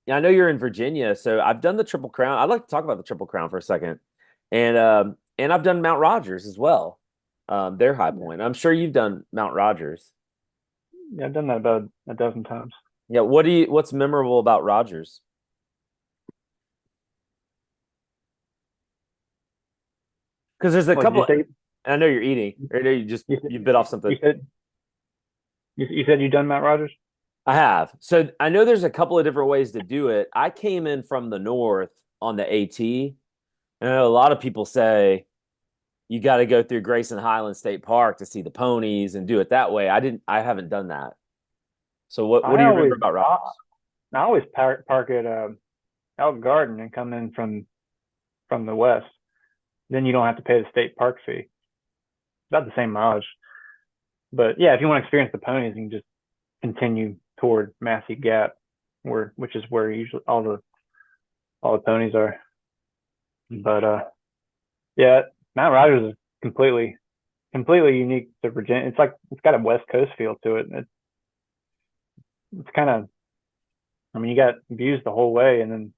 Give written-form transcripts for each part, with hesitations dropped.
Yeah, I know you're in Virginia, so I've done the Triple Crown. I'd like to talk about the Triple Crown for a second, and I've done Mount Rogers as well. Their high Yeah, point. I'm sure you've done Mount Rogers. yeah, I've done that about a dozen times. Yeah, what's memorable about Rogers? Because there's a What did you couple. say? I know you're eating. Or I know You said you bit off something. you said you said you done Mount Rogers? I have. So I know there's a couple of different ways to do it. I came in from the north on the AT, and I know a lot of people say you got to go through Grayson Highland State Park to see the ponies and do it that way. I haven't done that. So what I do you remember always about I, Rogers? I always park at Elk Garden and come in from the west. Then you don't have to pay the state park fee. About the same mileage. But yeah, if you want to experience the ponies, you can just continue toward Massey Gap, which is where usually all the ponies are. But yeah, Mount Rogers is completely unique to Virginia. It's got a West Coast feel to it. It's kind of, I mean, you got views the whole way, and then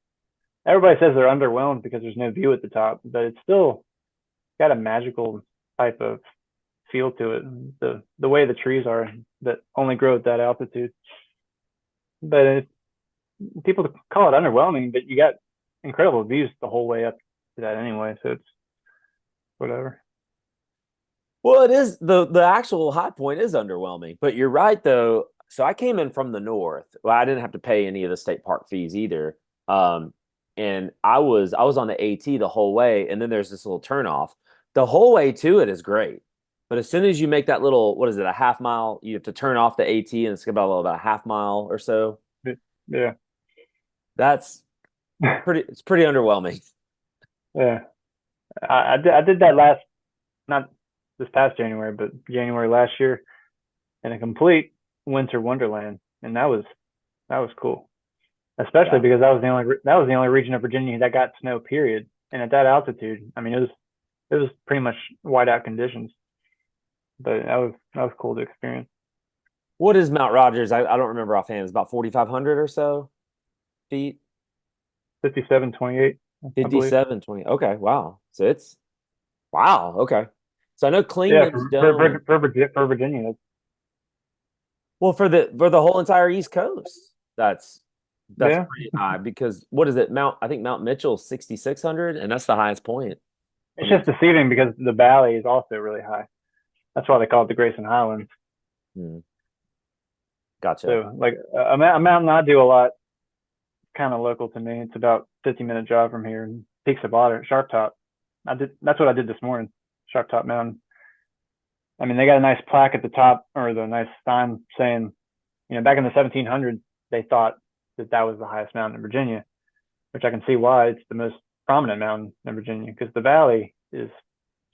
everybody says they're underwhelmed because there's no view at the top, but it's still got a magical type of feel to it. The way the trees are that only grow at that altitude. But people call it underwhelming, but you got incredible views the whole way up to that anyway. So it's whatever. Well, it is the actual high point is underwhelming, but you're right though. So I came in from the north. Well, I didn't have to pay any of the state park fees either. And I was on the AT the whole way, and then there's this little turnoff. The whole way to it is great, but as soon as you make that little, what is it, a half mile, you have to turn off the AT, and it's about a half mile or so. Yeah, That's it's pretty underwhelming. yeah. I did that last, not this past January, but January last year in a complete winter wonderland, and that was cool. Especially Yeah. because that was the only region of Virginia that got snow. Period. And at that altitude, I mean, it was pretty much whiteout conditions. But that was cool to experience. What is Mount Rogers? I don't remember offhand. It's about 4,500 or so feet. 5728, I believe. 5720. Okay, wow. So it's wow. Okay. So I know Yeah, Clingman's for Dome. For Virginia, Well, for the whole entire East Coast, that's yeah. pretty high because what is it? I think Mount Mitchell 6,600, and that's the highest point It's on the. just deceiving because the valley is also really high. That's why they call it the Grayson Highlands. Hmm, gotcha. So, like a mountain I do a lot, kind of local to me. It's about 50-minute drive from here. Peaks of Otter, Sharp Top. That's what I did this morning. Sharp Top Mountain. I mean, they got a nice plaque at the top, or the nice sign saying, back in the 1700s, they thought that was the highest mountain in Virginia, which I can see why. It's the most prominent mountain in Virginia because the valley is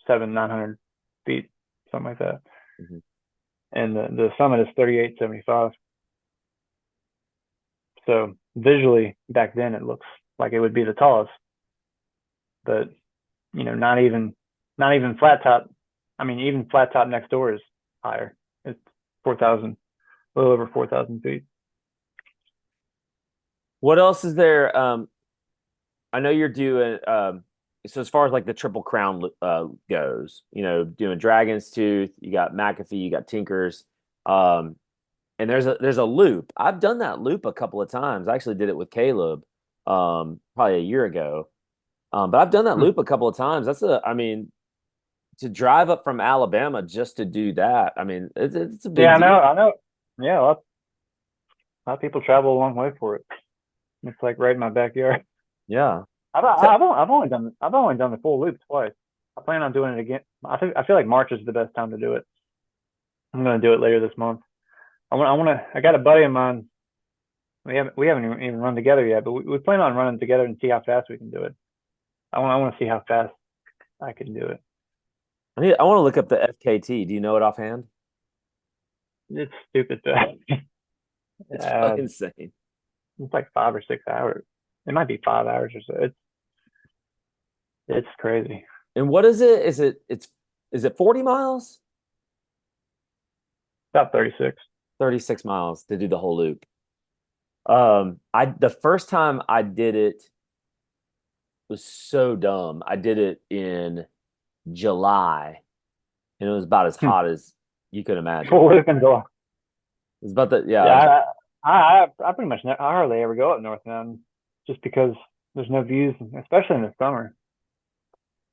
900 feet, something like that, Mhm. and the summit is 3875. So visually, back then, it looks like it would be the tallest, but not even flat top. I mean, even flat top next door is higher. It's 4,000, a little over 4,000 feet. What else is there? I know you're doing. So as far as like the Triple Crown goes, doing Dragon's Tooth, you got McAfee, you got Tinkers. Um, and there's a loop. I've done that loop a couple of times. I actually did it with Caleb, probably a year ago. But I've done that Hmm. loop a couple of times. I mean, to drive up from Alabama just to do that. I mean, it's a Yeah, big I deal. know. I know. Yeah, a lot of people travel a long way for it. It's like right in my backyard. Yeah. I've, So, I've, only, I've only done the full loop twice. I plan on doing it again. I feel like March is the best time to do it. I'm gonna do it later this month. I got a buddy of mine. We haven't even run together yet, but we plan on running together and see how fast we can do it. I want to see how fast I can do it. I want to look up the FKT. Do you know it offhand? It's stupid fast. It's really uh, insane. it's like 5 or 6 hours. It might be 5 hours or so. It's crazy. And what is it? Is it 40 miles? About 36. 36 miles to do the whole loop. I the first time I did it was so dumb. I did it in July, and it was about as hot as you could imagine. Full loop and go. It was about the yeah. It was, Yeah, I pretty much I hardly ever go up North Mountain just because there's no views, especially in the summer.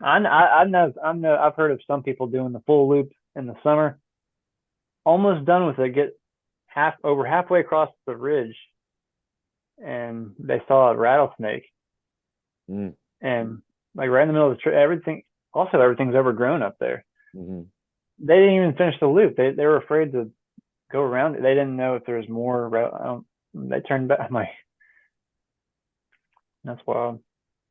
I know I've heard of some people doing the full loop in the summer, almost done with it, get halfway across the ridge, and they saw a rattlesnake, mm, and like right in the middle of the tree, everything. Also, everything's overgrown up there. hmm They didn't even finish the loop. They were afraid to go around it. They didn't know if there was more. They turned back. I'm like, that's wild.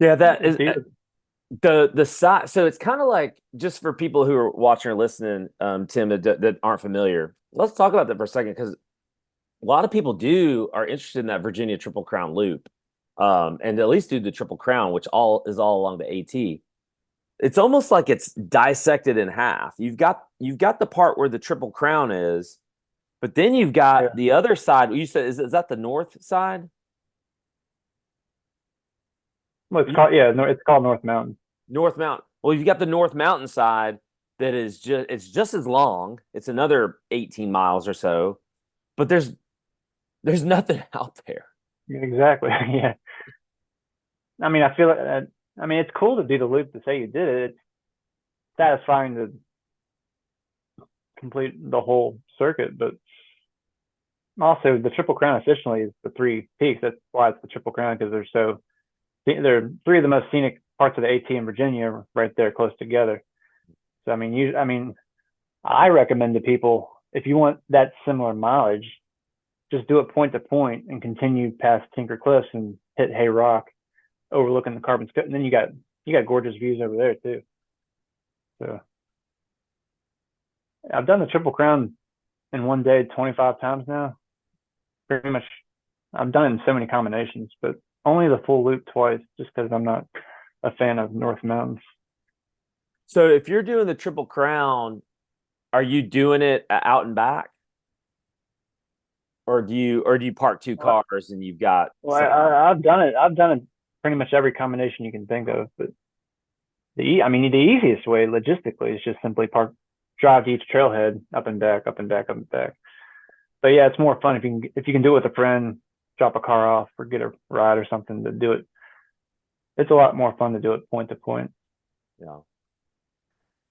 Yeah, that is Dude, the side. So it's kind of like just for people who are watching or listening, Tim, that aren't familiar. Let's talk about that for a second because a lot of people are interested in that Virginia Triple Crown loop, and at least do the Triple Crown, which all along the AT. It's almost like it's dissected in half. You've got the part where the Triple Crown is, but then you've got yeah. the other side. You said is that the north side? Well, it's You, called yeah. No, it's called North Mountain. North Mountain. Well, you've got the North Mountain side that is just as long. It's another 18 miles or so, but there's nothing out there. Yeah, exactly. Yeah. I mean, I feel like I mean, it's cool to do the loop to say you did it. It's satisfying to complete the whole circuit, but also the Triple Crown officially is the three peaks. That's why it's the Triple Crown because they're three of the most scenic parts of the AT in Virginia right there close together. So I mean, I recommend to people if you want that similar mileage, just do it point to point and continue past Tinker Cliffs and hit Hay Rock, overlooking the Carbon Scope, and then you got gorgeous views over there too. So I've done the Triple Crown in one day 25 times now. Pretty much, I've done it in so many combinations, but only the full loop twice, just because I'm not a fan of North Mountains. So if you're doing the Triple Crown, are you doing it out and back, or do you park two Well, cars and you've got well, some? I've done it. I've done it pretty much every combination you can think of. But I mean, the easiest way logistically is just simply drive to each trailhead, up and back, up and back, up and back. But yeah, it's more fun if you can do it with a friend, drop a car off or get a ride or something to do it. It's a lot more fun to do it point to point. Yeah.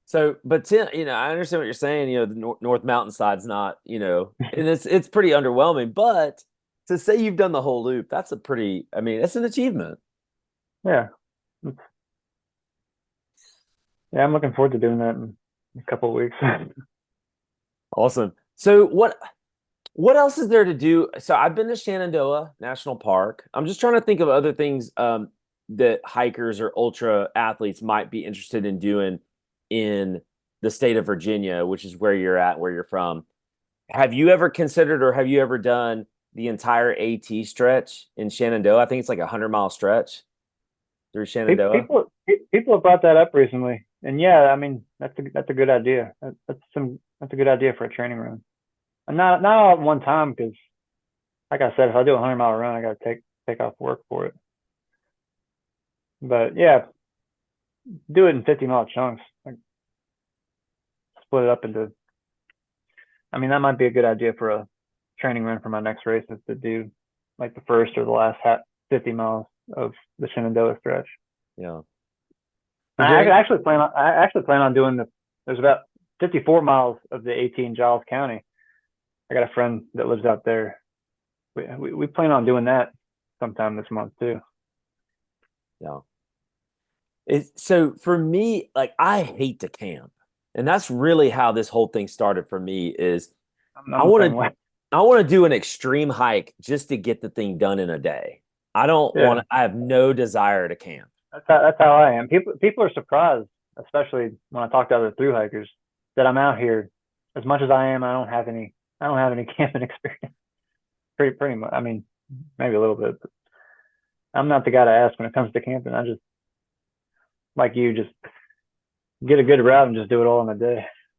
So, but Tim, I understand what you're saying. The North Mountain side's not, and it's pretty underwhelming. But to say you've done the whole loop, that's a pretty. I mean, that's an achievement. Yeah, yeah, I'm looking forward to doing that in a couple of weeks. Awesome. So what else is there to do? So I've been to Shenandoah National Park. I'm just trying to think of other things that hikers or ultra athletes might be interested in doing in the state of Virginia, which is where you're at, where you're from. Have you ever considered or have you ever done the entire AT stretch in Shenandoah? I think it's like 100-mile stretch through Shenandoah. People have brought that up recently, and yeah, I mean that's a good idea. That's a good idea for a training run. And not all at one time because, like I said, if I do a 100-mile run, I got to take off work for it. But yeah, do it in 50-mile chunks. Like split it up into. I mean, that might be a good idea for a training run for my next race is to do like the first or the last 50 miles of the Shenandoah stretch. Yeah. Is there any? I actually plan on doing there's about 54 miles of the 18 Giles County. I got a friend that lives out there. We plan on doing that sometime this month too. Yeah. So for me, like I hate to camp. And that's really how this whole thing started for me is I I'm the want same to way. I want to do an extreme hike just to get the thing done in a day. Yeah, I have no desire to camp. that's how I am. People are surprised, especially when I talk to other through hikers, that I'm out here. As much as I am, I don't have any camping experience. Pretty much. I mean, maybe a little bit. But I'm not the guy to ask when it comes to camping. I just like you, just get a good route and just do it all in a day.